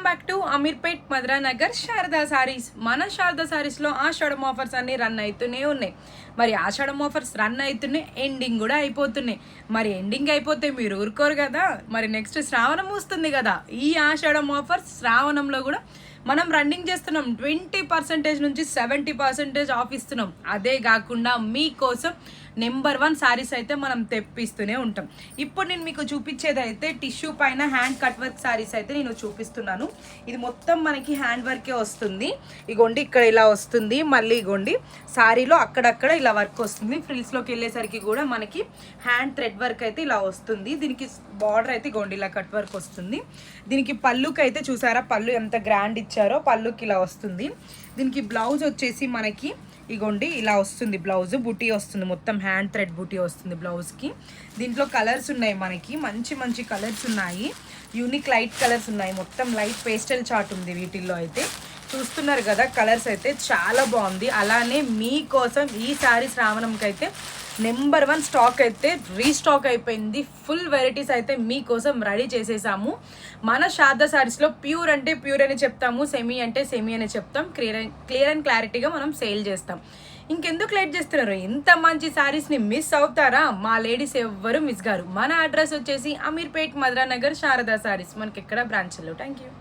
Back to Ameerpet Madhuranagar Sharada saris. మన శారదా సారీస్లో ఆషాఢం offers అన్నీ run అవుతూనే ఉన్నాయి. మరి ఆషాఢం ఆఫర్స్ రన్ అవుతున్నాయి, ఎండింగ్ కూడా అయిపోతున్నాయి. మరి ఎండింగ్ అయిపోతే మీరు ఊరుకోరు కదా, మరి నెక్స్ట్ శ్రావణం వస్తుంది కదా. ఈ ఆషాఢం ఆఫర్స్ శ్రావణంలో కూడా మనం రన్నింగ్ చేస్తున్నాం. 20% నుంచి 70% ఆఫ్ ఇస్తున్నాం. అదే కాకుండా మీకోసం నెంబర్ 1 సారీస్ అయితే మనం తెప్పిస్తూనే ఉంటాం. ఇప్పుడు నేను మీకు చూపించేది అయితే టిష్యూ పైన హ్యాండ్ కట్ వర్క్ సారీస్ అయితే నేను చూపిస్తున్నాను. ఇది మొత్తం మనకి హ్యాండ్ వర్కే వస్తుంది. ఇగోండి ఇక్కడ ఇలా వస్తుంది, మళ్ళీ ఇగోండి సారీలో అక్కడక్కడ ఇలా వర్క్ వస్తుంది. ఫ్రిల్స్లోకి వెళ్ళేసరికి కూడా మనకి హ్యాండ్ థ్రెడ్ వర్క్ అయితే ఇలా వస్తుంది. దీనికి బార్డర్ అయితే ఇగోండి ఇలా కట్ వర్క్ వస్తుంది. దీనికి పళ్ళుకి అయితే చూసారా, పళ్ళు ఎంత గ్రాండ్ ఇచ్చారో, పళ్ళుకి ఇలా వస్తుంది. దీనికి బ్లౌజ్ వచ్చేసి మనకి ఇగోండి ఇలా వస్తుంది. బ్లౌజ్ బుటీ వస్తుంది, మొత్తం హ్యాండ్ థ్రెడ్ బుటీ వస్తుంది బ్లౌజ్కి. దీంట్లో కలర్స్ ఉన్నాయి, మనకి మంచి మంచి కలర్స్ ఉన్నాయి. యూనిక్ లైట్ కలర్స్ ఉన్నాయి, మొత్తం లైట్ పేస్టల్ చార్ట్ ఉంది వీటిల్లో అయితే. చూస్తున్నారు కదా, కలర్స్ అయితే చాలా బాగుంది. అలానే మీకోసం ఈ సారీ శ్రావణంకి అయితే నెంబర్ 1 స్టాక్ అయితే రీస్టాక్ అయిపోయింది. ఫుల్ వెరైటీస్ అయితే మీకోసం రెడీ చేసేసాము. మన శారదా సారీస్లో ప్యూర్ అంటే ప్యూర్ అని చెప్తాము, సెమీ అంటే సెమీ అని చెప్తాం. క్లియర్ అండ్ క్లారిటీగా మనం సేల్ చేస్తాం. ఇంకెందుకు లేట్ చేస్తున్నారు? ఇంత మంచి సారీస్ని మిస్ అవుతారా? మా లేడీస్ ఎవ్వరు మిస్ గారు. మన అడ్రస్ వచ్చేసి అమీర్పేట్ మధురానగర్ శారదా సారీస్, మనకి ఎక్కడ బ్రాంచ్లో. Thank you.